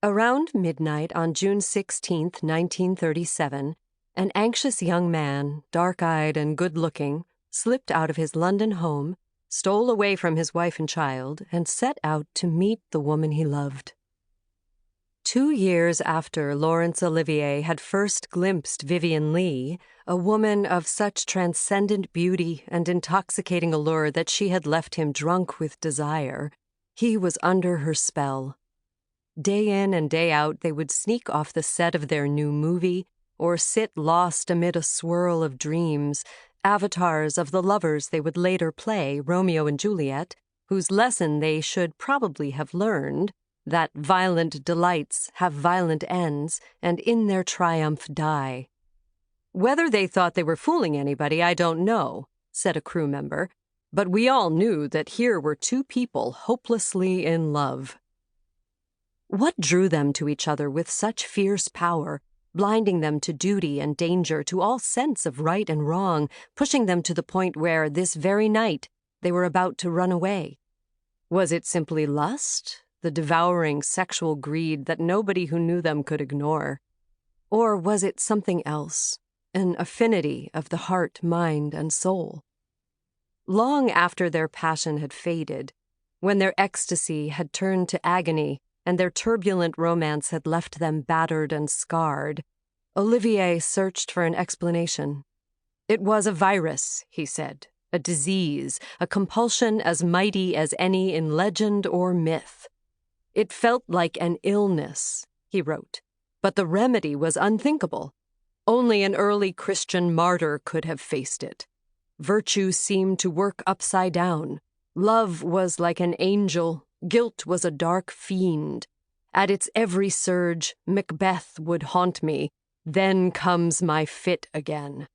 Around midnight on June 16, 1937, an anxious young man, dark-eyed and good-looking, slipped out of his London home, stole away from his wife and child, and set out to meet the woman he loved. 2 years after Laurence Olivier had first glimpsed Vivien Leigh, a woman of such transcendent beauty and intoxicating allure that she had left him drunk with desire, he was under her spell. Day in and day out, they would sneak off the set of their new movie or sit lost amid a swirl of dreams, avatars of the lovers they would later play, Romeo and Juliet, whose lesson they should probably have learned, that violent delights have violent ends and in their triumph die. Whether they thought they were fooling anybody, I don't know, said a crew member, but we all knew that here were two people hopelessly in love. What drew them to each other with such fierce power, blinding them to duty and danger, to all sense of right and wrong, pushing them to the point where, this very night, they were about to run away? Was it simply lust, the devouring sexual greed that nobody who knew them could ignore? Or was it something else, an affinity of the heart, mind, and soul? Long after their passion had faded, when their ecstasy had turned to agony, and their turbulent romance had left them battered and scarred, Olivier searched for an explanation. It was a virus, he said, a disease, a compulsion as mighty as any in legend or myth. It felt like an illness, he wrote, but the remedy was unthinkable. Only an early Christian martyr could have faced it. Virtue seemed to work upside down. Love was like an angel. Guilt was a dark fiend. At its every surge, Macbeth would haunt me. Then comes my fit again.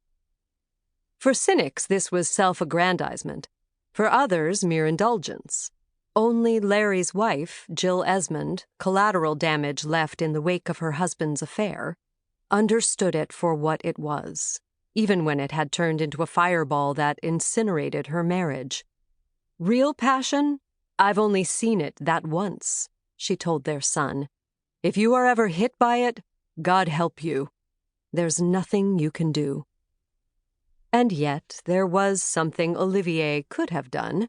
For cynics, this was self-aggrandizement. For others, mere indulgence. Only Larry's wife, Jill Esmond, collateral damage left in the wake of her husband's affair, understood it for what it was, even when it had turned into a fireball that incinerated her marriage. Real passion? I've only seen it that once, she told their son. If you are ever hit by it, God help you. There's nothing you can do. And yet there was something Olivier could have done.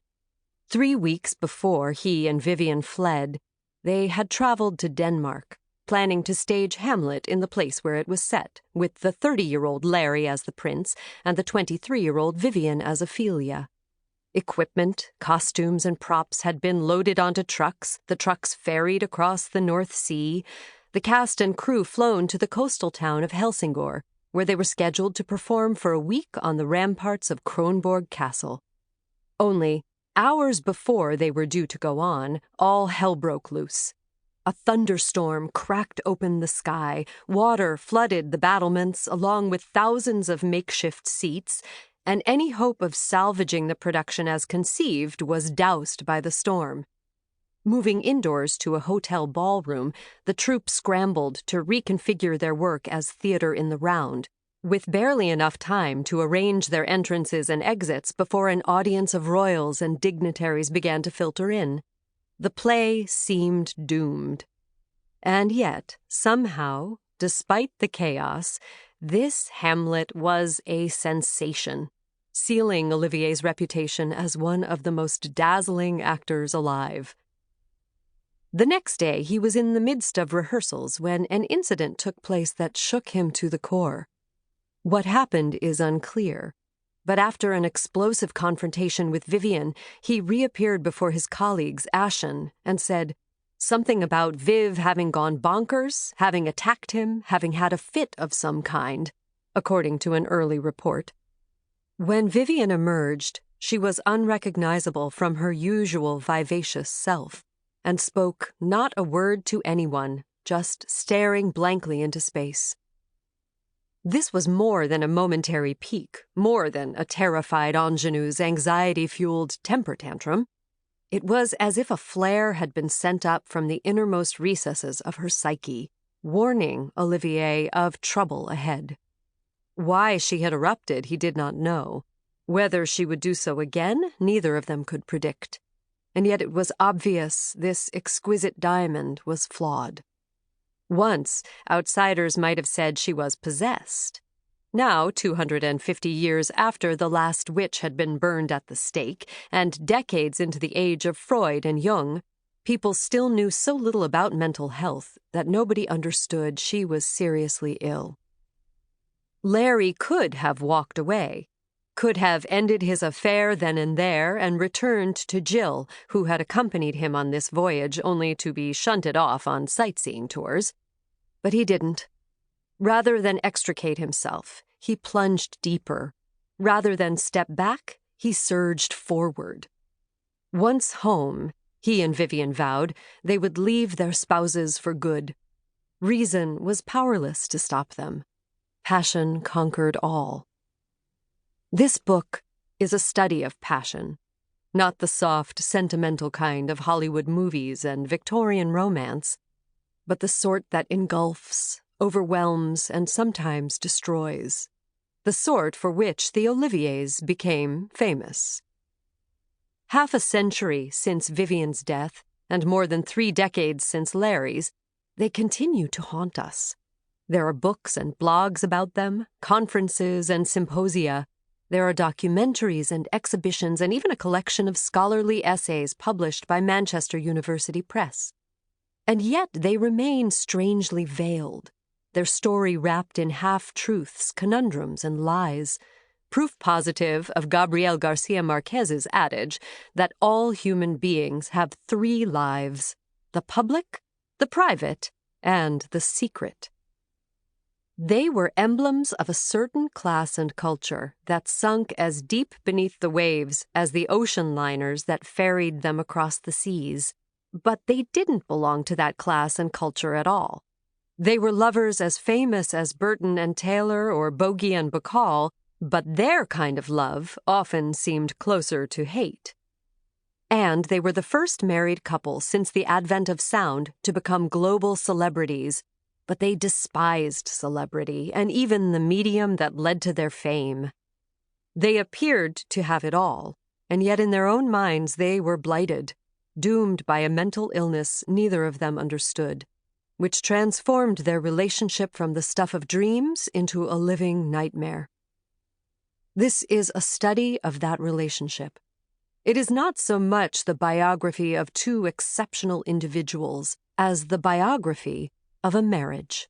3 weeks before he and Vivien fled, they had traveled to Denmark, planning to stage Hamlet in the place where it was set, with the 30-year-old Larry as the prince and the 23-year-old Vivien as Ophelia. Equipment, costumes, and props had been loaded onto trucks, the trucks ferried across the North Sea, the cast and crew flown to the coastal town of Helsingør, where they were scheduled to perform for a week on the ramparts of Kronborg Castle. Only, hours before they were due to go on, all hell broke loose. A thunderstorm cracked open the sky, water flooded the battlements along with thousands of makeshift seats, and any hope of salvaging the production as conceived was doused by the storm. Moving indoors to a hotel ballroom, the troupe scrambled to reconfigure their work as theater in the round, with barely enough time to arrange their entrances and exits before an audience of royals and dignitaries began to filter in. The play seemed doomed. And yet, somehow, despite the chaos, this Hamlet was a sensation, sealing Olivier's reputation as one of the most dazzling actors alive. The next day, he was in the midst of rehearsals when an incident took place that shook him to the core. What happened is unclear, but after an explosive confrontation with Vivien, he reappeared before his colleagues, ashen, and said something about Viv having gone bonkers, having attacked him, having had a fit of some kind, according to an early report. When Vivien emerged, she was unrecognizable from her usual vivacious self, and spoke not a word to anyone, just staring blankly into space. This was more than a momentary pique, more than a terrified ingenue's anxiety-fueled temper tantrum. It was as if a flare had been sent up from the innermost recesses of her psyche, warning Olivier of trouble ahead. Why she had erupted, he did not know. Whether she would do so again, neither of them could predict. And yet it was obvious this exquisite diamond was flawed. Once, outsiders might have said she was possessed. Now, 250 years after the last witch had been burned at the stake, and decades into the age of Freud and Jung, people still knew so little about mental health that nobody understood she was seriously ill. Larry could have walked away, could have ended his affair then and there and returned to Jill, who had accompanied him on this voyage only to be shunted off on sightseeing tours. But he didn't. Rather than extricate himself, he plunged deeper. Rather than step back, he surged forward. Once home, he and Vivien vowed they would leave their spouses for good. Reason was powerless to stop them. Passion conquered all. This book is a study of passion, not the soft, sentimental kind of Hollywood movies and Victorian romance, but the sort that engulfs, overwhelms, and sometimes destroys. The sort for which the Oliviers became famous. Half a century since Vivien's death, and more than 3 decades since Larry's, they continue to haunt us. There are books and blogs about them, conferences and symposia. There are documentaries and exhibitions, and even a collection of scholarly essays published by Manchester University Press. And yet they remain strangely veiled, their story wrapped in half-truths, conundrums, and lies, proof positive of Gabriel Garcia Marquez's adage that all human beings have 3 lives: the public, the private, and the secret. They were emblems of a certain class and culture that sunk as deep beneath the waves as the ocean liners that ferried them across the seas. But they didn't belong to that class and culture at all. They were lovers as famous as Burton and Taylor or Bogey and Bacall, but their kind of love often seemed closer to hate. And they were the first married couple since the advent of sound to become global celebrities, but they despised celebrity and even the medium that led to their fame. They appeared to have it all, and yet in their own minds they were blighted, doomed by a mental illness neither of them understood, which transformed their relationship from the stuff of dreams into a living nightmare. This is a study of that relationship. It is not so much the biography of 2 exceptional individuals as the biography of a marriage.